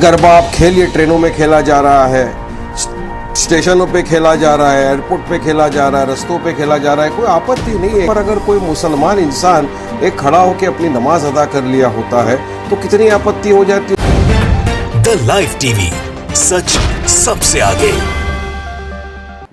गरबा आप खेलिए, ट्रेनों में खेला जा रहा है, स्टेशनों पे खेला जा रहा है, एयरपोर्ट पे खेला जा रहा है, रस्तों पे खेला जा रहा है, कोई आपत्ति नहीं है। पर अगर कोई मुसलमान इंसान एक खड़ा होकर अपनी नमाज अदा कर लिया होता है तो कितनी आपत्ति हो जाती है। द लाइव टीवी, सच सबसे आगे।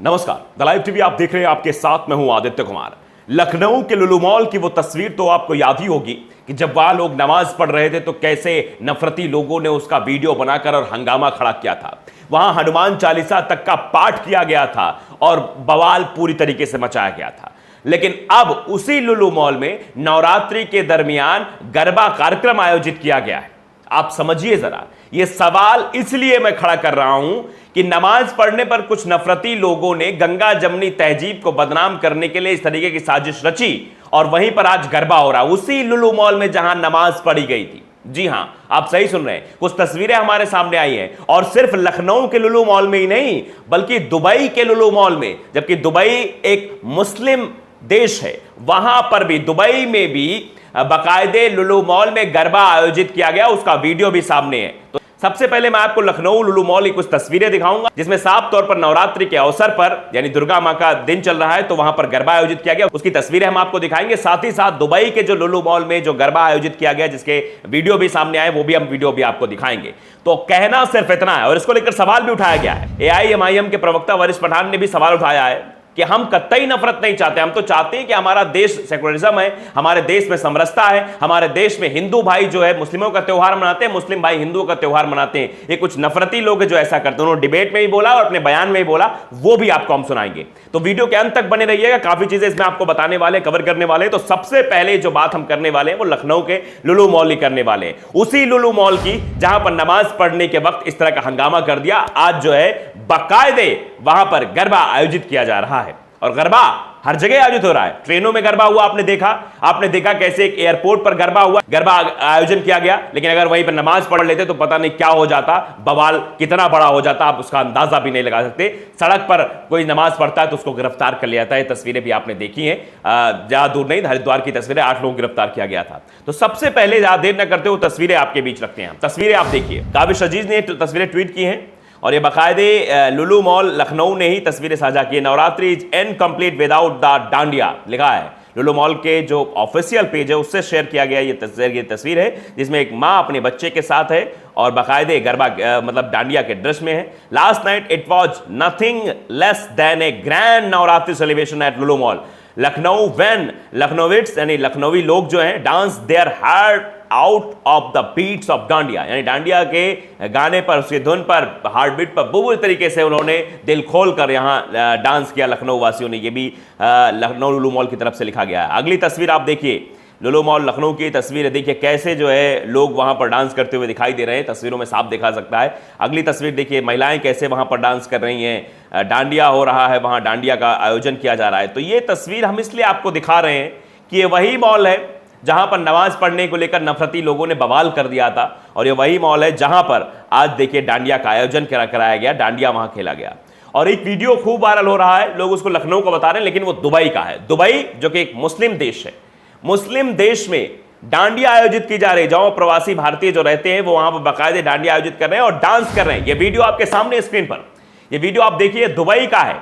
नमस्कार, द लाइव टीवी आप देख रहे हैं, आपके साथ मैं हूं आदित्य कुमार। लखनऊ के लुलु मॉल की वो तस्वीर तो आपको याद ही होगी कि जब वहां लोग नमाज पढ़ रहे थे तो कैसे नफरती लोगों ने उसका वीडियो बनाकर और हंगामा खड़ा किया था। वहां हनुमान चालीसा तक का पाठ किया गया था और बवाल पूरी तरीके से मचाया गया था। लेकिन अब उसी लुलु मॉल में नवरात्रि के दरमियान गरबा कार्यक्रम आयोजित किया गया है। आप समझिए जरा, यह सवाल इसलिए मैं खड़ा कर रहा हूं कि नमाज पढ़ने पर कुछ नफरती लोगों ने गंगा जमनी तहजीब को बदनाम करने के लिए इस तरीके की साजिश रची और वहीं पर आज गरबा हो रहा है उसी लुलु मॉल में जहां नमाज पढ़ी गई थी। जी हां, आप सही सुन रहे हैं, कुछ तस्वीरें हमारे सामने आई हैं और सिर्फ लखनऊ के लुलु मॉल में ही नहीं बल्कि दुबई के लुलु मॉल में, जबकि दुबई एक मुस्लिम देश है, वहां पर भी दुबई में भी बाकायदे लुलु मॉल में गरबा आयोजित किया गया, उसका वीडियो भी सामने है। तो सबसे पहले मैं आपको लखनऊ लुलु मॉल की कुछ तस्वीरें दिखाऊंगा जिसमें साफ तौर पर नवरात्रि के अवसर पर यानी दुर्गा मां का दिन चल रहा है तो वहां पर गरबा आयोजित किया गया, उसकी तस्वीरें हम आपको दिखाएंगे। साथ ही साथ दुबई के जो लुलु मॉल में जो गरबा आयोजित किया गया जिसके वीडियो भी सामने आए वो भी हम वीडियो भी आपको दिखाएंगे। तो कहना सिर्फ इतना है और इसको लेकर सवाल भी उठाया गया है। AIMIM के प्रवक्ता वरिष्ठ पठान ने भी सवाल उठाया है कि हम कतई नफरत नहीं चाहते, हम तो चाहते हैं कि हमारा देश सेकुलरिज्म है, हमारे देश में समरसता है, हमारे देश में हिंदू भाई जो है मुस्लिमों का त्योहार मनाते हैं, मुस्लिम भाई हिंदुओं का त्योहार मनाते हैं। ये कुछ नफरती लोग जो ऐसा करते हैं, उन्होंने डिबेट में ही बोला और अपने बयान में ही बोला, वो भी आपको हम सुनाएंगे। तो वीडियो के अंत तक बने रहिएगा, काफी चीजें इसमें आपको बताने वाले, कवर करने वाले। तो सबसे पहले जो बात हम करने वाले हैं वो लखनऊ के लुलु मॉल की करने वाले हैं, उसी लुलु मॉल की जहां पर नमाज पढ़ने के वक्त इस तरह का हंगामा कर दिया। आज जो है बाकायदे वहां पर गरबा आयोजित किया जा रहा है और गरबा हर जगह आयोजित हो रहा है। ट्रेनों में गरबा हुआ, आपने देखा कैसे एक एयरपोर्ट पर गरबा हुआ, गरबा आयोजन किया गया। लेकिन अगर वहीं पर नमाज पढ़ लेते तो पता नहीं क्या हो जाता, बवाल कितना बड़ा हो जाता, आप उसका अंदाजा भी नहीं लगा सकते। सड़क पर कोई नमाज पढ़ता है तो उसको गिरफ्तार कर लिया जाता है। तस्वीरें भी आपने देखी हैं, ज्यादा दूर नहीं, हरिद्वार की तस्वीरें, 8 लोगों को गिरफ्तार किया गया था। तो सबसे पहले ज्यादा देर न करते हुए तस्वीरें आपके बीच रखते हैं। तस्वीरें आप देखिए, काबिश अजीज ने तस्वीरें ट्वीट की हैं और ये बाकायदे लुलु मॉल लखनऊ ने ही तस्वीरें साझा की है। Navratri is incomplete without the dandiya लिखा है। लुलु मॉल के जो ऑफिशियल पेज है उससे शेयर किया गया ये तस्वीर है जिसमें एक माँ अपने बच्चे के साथ है और बाकायदे गरबा मतलब डांडिया के ड्रेस में है। Last night it was nothing less than a grand Navratri celebration at Lulu mall Lucknow when Lucknowites यानी लखनवी लोग जो हैं dance their heart out of the beats of dandiya, यानी डांडिया के गाने पर, उसकी धुन पर, हार्ट बीट पर बुरी तरीके से उन्होंने दिल खोल कर यहाँ डांस किया लखनऊ वासियों ने। ये भी लखनऊ लुलु मॉल की तरफ से लिखा गया है। अगली तस्वीर आप देखिए, लुलु मॉल लखनऊ की तस्वीर है, देखिए कैसे जो है लोग वहां पर डांस करते हुए दिखाई दे रहे हैं, तस्वीरों में साफ देखा सकता है। अगली तस्वीर देखिए, महिलाएं कैसे वहां पर डांस कर रही हैं, डांडिया हो रहा है, वहां डांडिया का आयोजन किया जा रहा है। तो ये तस्वीर हम इसलिए आपको दिखा रहे हैं कि ये वही मॉल है जहां पर नमाज पढ़ने को लेकर नफरती लोगों ने बवाल कर दिया था और ये वही मॉल है जहां पर आज देखिए डांडिया का आयोजन कराया गया, डांडिया वहां खेला गया। और एक वीडियो खूब वायरल हो रहा है, लोग उसको लखनऊ को बता रहे हैं लेकिन वो दुबई का है। दुबई जो कि एक मुस्लिम देश है, मुस्लिम देश में डांडिया आयोजित की जा रही है, जहां प्रवासी भारतीय जो रहते हैं वो वहां पर बाकायदे डांडिया आयोजित कर रहे हैं और डांस कर रहे हैं। ये वीडियो आपके सामने स्क्रीन पर, ये वीडियो आप देखिए, दुबई का है।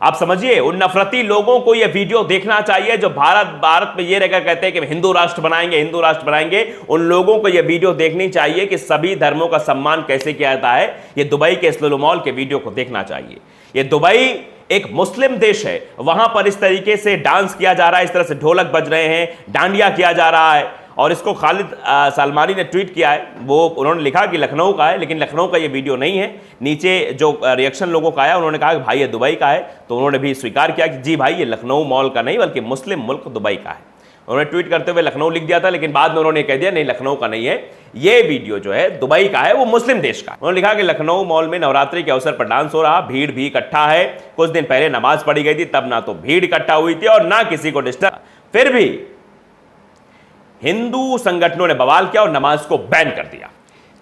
आप समझिए, उन नफरती लोगों को यह वीडियो देखना चाहिए जो भारत में ये रहकर कहते हैं कि हिंदू राष्ट्र बनाएंगे, हिंदू राष्ट्र बनाएंगे। उन लोगों को यह वीडियो देखनी चाहिए कि सभी धर्मों का सम्मान कैसे किया जाता है। ये दुबई के इस लुलु मॉल के वीडियो को देखना चाहिए। ये दुबई एक मुस्लिम देश है, वहां पर इस तरीके से डांस किया जा रहा है, इस तरह से ढोलक बज रहे हैं, डांडिया किया जा रहा है। और इसको खालिद सलमानी ने ट्वीट किया है, वो उन्होंने लिखा कि लखनऊ का है लेकिन लखनऊ का ये वीडियो नहीं है। नीचे जो रिएक्शन लोगों का आया उन्होंने कहा कि भाई ये दुबई का है, तो उन्होंने भी स्वीकार किया कि जी भाई ये लखनऊ मॉल का नहीं बल्कि मुस्लिम मुल्क दुबई का है। उन्होंने ट्वीट करते हुए लखनऊ लिख दिया था लेकिन बाद में उन्होंने कह दिया नहीं लखनऊ का नहीं है, ये वीडियो जो है दुबई का है, वो मुस्लिम देश का है। उन्होंने लिखा कि लखनऊ मॉल में नवरात्रि के अवसर पर डांस हो रहा, भीड़ भी इकट्ठा है। कुछ दिन पहले नमाज पढ़ी गई थी, तब ना तो भीड़ इकट्ठा हुई थी और ना किसी को डिस्टर्ब, फिर भी हिंदू संगठनों ने बवाल किया और नमाज को बैन कर दिया।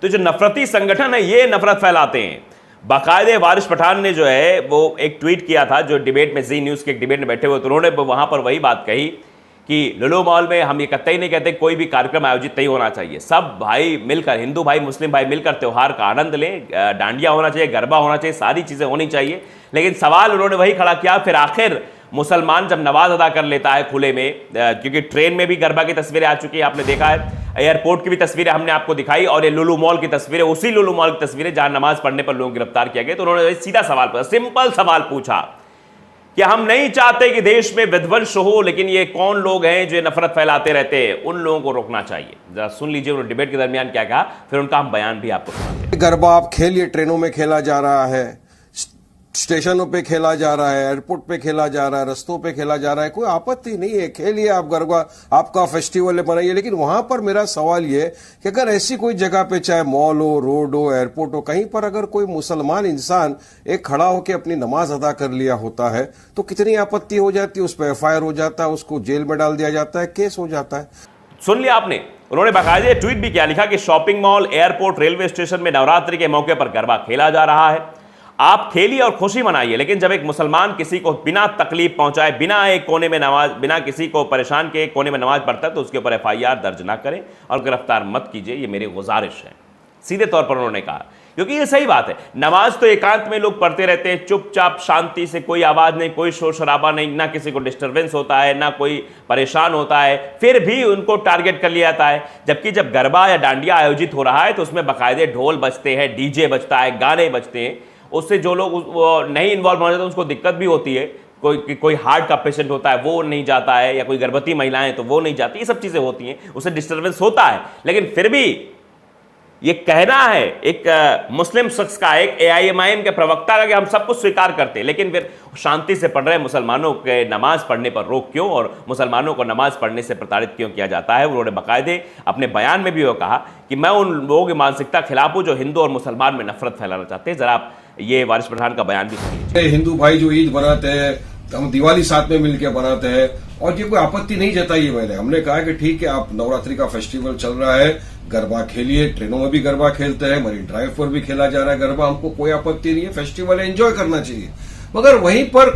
तो जो नफरती संगठन है ये नफरत फैलाते हैं। बाकायदे वारिस पठान ने जो है वो एक ट्वीट किया था, जो डिबेट में जी न्यूज़ के एक डिबेट में बैठे हुए, तो उन्होंने वहां पर वही बात कही कि लुलु मॉल में हम ये कतई नहीं कहते कोई भी कार्यक्रम आयोजित नहीं होना चाहिए। सब भाई मिलकर, हिंदू भाई मुस्लिम भाई मिलकर त्यौहार का आनंद लें, डांडिया होना चाहिए, गरबा होना चाहिए, सारी चीज़ें होनी चाहिए। लेकिन सवाल उन्होंने वही खड़ा किया, फिर आखिर मुसलमान जब नमाज अदा कर लेता है खुले में, क्योंकि ट्रेन में भी गरबा की तस्वीरें आ चुकी हैं, आपने देखा है, एयरपोर्ट की भी तस्वीरें हमने आपको दिखाई, और ये लुलु मॉल की तस्वीरें, उसी लुलु मॉल की तस्वीरें जहां नमाज पढ़ने पर लोग गिरफ्तार किया गया। तो उन्होंने सीधा सवाल पूछा, सिंपल सवाल पूछा कि हम नहीं चाहते कि देश में विध्वंस हो, लेकिन ये कौन लोग हैं जो नफरत फैलाते रहते हैं, उन लोगों को रोकना चाहिए। जरा सुन लीजिए उन्होंने डिबेट के दरमियान क्या कहा, फिर उनका हम बयान भी आपको सुनाते हैं। गरबा आप खेलिए, ट्रेनों में खेला जा रहा है, स्टेशनों पे खेला जा रहा है, एयरपोर्ट पे खेला जा रहा है, रस्तों पे खेला जा रहा है, कोई आपत्ति नहीं है, खेलिए आप गरबा, आपका फेस्टिवल बनाइए। लेकिन वहां पर मेरा सवाल ये कि अगर ऐसी कोई जगह पे, चाहे मॉल हो, रोड हो, एयरपोर्ट हो, कहीं पर अगर कोई मुसलमान इंसान एक खड़ा होकर अपनी नमाज अदा कर लिया होता है तो कितनी आपत्ति हो जाती है, उस पर FIR हो जाता है, उसको जेल में डाल दिया जाता है, केस हो जाता है। सुन लिया आपने, उन्होंने बाकायदे ट्वीट भी किया, लिखा कि shopping mall, airport, railway station में नवरात्रि के मौके पर गरबा खेला जा रहा है, आप खेलिए और खुशी मनाइए, लेकिन जब एक मुसलमान किसी को बिना तकलीफ पहुंचाए, बिना एक कोने में नमाज, बिना किसी को परेशान के एक कोने में नमाज पढ़ता है तो उसके ऊपर FIR दर्ज ना करें और गिरफ्तार मत कीजिए, ये मेरी गुजारिश है। सीधे तौर पर उन्होंने कहा, क्योंकि ये सही बात है, नमाज तो एकांत में लोग पढ़ते रहते हैं, चुपचाप शांति से, कोई आवाज नहीं, कोई शोर शराबा नहीं, ना किसी को डिस्टर्बेंस होता है, ना कोई परेशान होता है, फिर भी उनको टारगेट कर लिया जाता है। जबकि जब गरबा या डांडिया आयोजित हो रहा है तो उसमें बाकायदे ढोल बजते हैं, DJ बजता है, गाने बजते हैं, उससे जो लोग नहीं इन्वॉल्व हो जाते उसको दिक्कत भी होती है। कोई हार्ट का पेशेंट होता है वो नहीं जाता है, या कोई गर्भवती महिलाएं तो वो नहीं जाती, ये सब चीजें होती हैं, उससे डिस्टर्बेंस होता है। लेकिन फिर भी ये कहना है एक मुस्लिम शख्स का, एक AIMIM के प्रवक्ता का, कि हम सब कुछ स्वीकार करते हैं, लेकिन फिर शांति से पढ़ रहे मुसलमानों के नमाज पढ़ने पर रोक क्यों, और मुसलमानों को नमाज पढ़ने से प्रताड़ित क्यों किया जाता है। उन्होंने बाकायदे अपने बयान में भी वो कहा कि मैं उन लोगों की मानसिकता के खिलाफ हूं जो हिंदू और मुसलमान में नफरत फैलाना चाहते हैं। जरा आप ये वारिस पठान का बयान भी सुनिए। हिंदू भाई जो ईद मनाते हैं, हम दिवाली साथ में मिलकर मनाते हैं, और ये कोई आपत्ति नहीं जताई मैंने। हमने कहा कि ठीक है, आप नवरात्रि का फेस्टिवल चल रहा है, गरबा खेलिए, ट्रेनों में भी गरबा खेलते हैं, मरीन ड्राइव पर भी खेला जा रहा है गरबा, हमको कोई आपत्ति नहीं है, फेस्टिवल एंजॉय करना चाहिए। मगर वहीं पर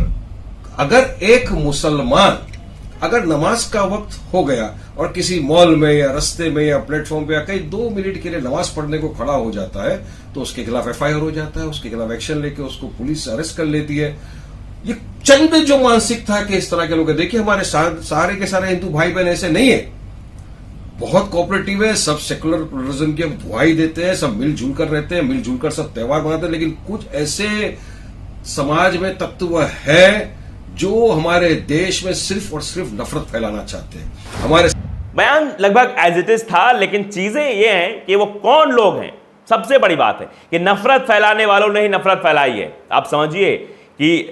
अगर एक मुसलमान अगर नमाज का वक्त हो गया और किसी मॉल में या रास्ते में या प्लेटफॉर्म पे या कहीं 2 मिनट के लिए नमाज पढ़ने को खड़ा हो जाता है तो उसके खिलाफ FIR हो जाता है, उसके खिलाफ एक्शन लेके उसको पुलिस अरेस्ट कर लेती है। ये चंद जो मानसिकता के इस तरह के लोग हैं, देखिए हमारे सारे के सारे हिंदू भाई बहन ऐसे नहीं है, बहुत कोऑपरेटिव है, सब सेकुलर प्लुरलिज्म की दुहाई देते हैं, सब मिलजुल कर रहते हैं, मिलजुल कर सब त्योहार मनाते हैं। लेकिन कुछ ऐसे समाज में तत्व है जो हमारे देश में सिर्फ और सिर्फ नफरत फैलाना चाहते हैं। हमारे बयान लगभग एज इट इज था, लेकिन चीजें ये हैं कि वो कौन लोग हैं। सबसे बड़ी बात है कि नफरत फैलाने वालों ने ही नफरत फैलाई है। आप समझिए कि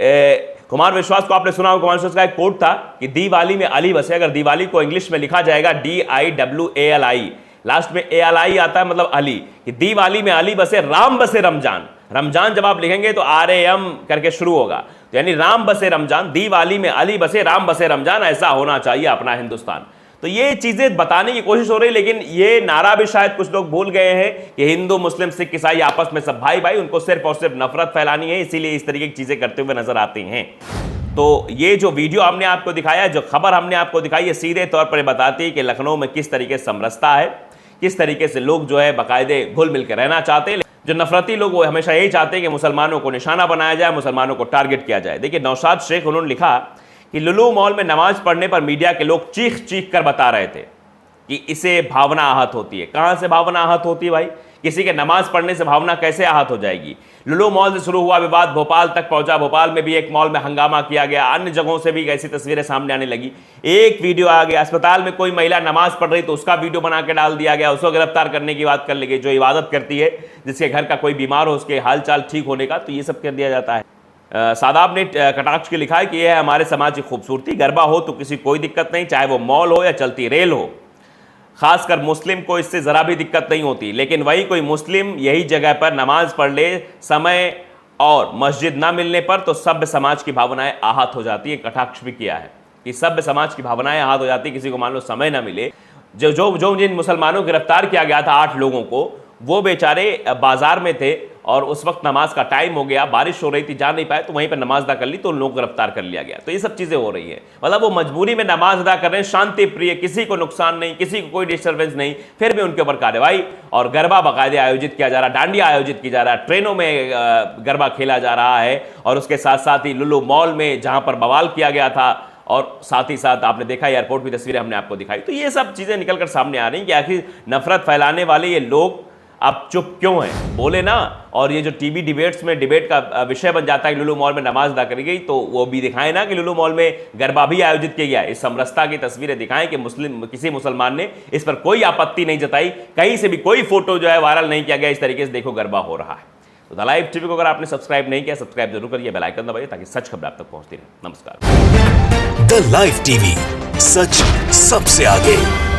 कुमार विश्वास को आपने सुना होगा, कुमार विश्वास का एक कोट था कि दिवाली में अली बसे। अगर दिवाली को इंग्लिश में लिखा जाएगा DIWALI, लास्ट में ALI आता है, मतलब अली, कि दिवाली में अली बसे, राम बसे रमजान। रमजान जब आप लिखेंगे तो RAM करके शुरू होगा, तो यानी राम बसे रमजान, दिवाली में अली बसे, राम बसे रमजान, ऐसा होना चाहिए अपना हिंदुस्तान। तो ये चीजें बताने की कोशिश हो रही, लेकिन ये नारा भी शायद कुछ लोग भूल गए हैं कि हिंदू मुस्लिम सिख ईसाई आपस में सब भाई भाई, उनको सिर्फ और सिर्फ नफरत फैलानी है, इसीलिए इस तरीके की चीजें करते हुए नजर आते हैं। तो ये जो वीडियो हमने आपको दिखाया, जो खबर हमने आपको दिखाई है, सीधे तौर पर बताती है कि लखनऊ में किस तरीके से समरसता है, किस तरीके से लोग जो है बाकायदे घुल मिल के रहना चाहते हैं। जो नफरती लोग वो हमेशा यही चाहते हैं कि मुसलमानों को निशाना बनाया जाए, मुसलमानों को टारगेट किया जाए। देखिए नौशाद शेख, उन्होंने लिखा कि लुलु मॉल में नमाज पढ़ने पर मीडिया के लोग चीख चीख कर बता रहे थे कि इसे भावना आहत होती है। कहां से भावना आहत होती है भाई? किसी के नमाज पढ़ने से भावना कैसे आहत हो जाएगी? लुलु मॉल से शुरू हुआ विवाद भोपाल तक पहुंचा, भोपाल में भी एक मॉल में हंगामा किया गया, अन्य जगहों से भी ऐसी तस्वीरें सामने आने लगी। एक वीडियो आ गया, अस्पताल में कोई महिला नमाज पढ़ रही तो उसका वीडियो बना के डाल दिया गया, उसको गिरफ्तार करने की बात कर ली गई। जो इबादत करती है, जिसके घर का कोई बीमार हो, उसके हाल चाल ठीक होने का, तो ये सब कर दिया जाता है। सादाब ने कटाक्ष के लिखा है कि यह है हमारे समाज की खूबसूरती, गरबा हो तो किसी कोई दिक्कत नहीं, चाहे वो मॉल हो या चलती रेल हो, खासकर मुस्लिम को इससे ज़रा भी दिक्कत नहीं होती। लेकिन वही कोई मुस्लिम यही जगह पर नमाज पढ़ ले, समय और मस्जिद ना मिलने पर, तो सभ्य समाज की भावनाएं आहत हो जाती है। कटाक्ष भी किया है कि सभ्य समाज की भावनाएं आहत हो जाती है, किसी को मान लो समय ना मिले। जो जिन मुसलमानों को गिरफ्तार किया गया था 8 लोगों को, वो बेचारे बाजार में थे और उस वक्त नमाज का टाइम हो गया, बारिश हो रही थी, जा नहीं पाए, तो वहीं पर नमाज अदा कर ली, तो उन लोगों को गिरफ्तार कर लिया गया। तो ये सब चीजें हो रही है, मतलब वो मजबूरी में नमाज अदा कर रहे हैं, शांति प्रिय, किसी को नुकसान नहीं, किसी को कोई डिस्टर्बेंस नहीं, फिर भी उनके ऊपर कार्रवाई। और गरबा बाकायदे आयोजित किया जा रहा, डांडिया आयोजित की जा रहा है, ट्रेनों में गरबा खेला जा रहा है, और उसके साथ साथ ही लुलु मॉल में जहां पर बवाल किया गया था, और साथ ही साथ आपने देखा एयरपोर्ट की तस्वीरें हमने आपको दिखाई। तो ये सब चीजें निकलकर सामने आ रही हैं कि आखिर नफरत फैलाने वाले ये लोग अब चुप क्यों हैं, बोले ना। और ये जो टीवी डिबेट्स में डिबेट का विषय बन जाता है कि लुलु मॉल में नमाज अदा करी गई, तो वो भी दिखाएं ना कि लुलु मॉल में गरबा भी आयोजित किया गया। इस समरसता की तस्वीरें दिखाएं कि किसी मुसलमान ने इस पर कोई आपत्ति नहीं जताई, कहीं से भी कोई फोटो जो है वायरल नहीं किया गया, इस तरीके से देखो गरबा हो रहा है। तो द लाइव टीवी को अगर आपने सब्सक्राइब नहीं किया, सब्सक्राइब जरूर करिए, बेल आइकन दबाइए ताकि सच खबर आप तक पहुंचती रहे। नमस्कार। द लाइव टीवी, सच सबसे आगे।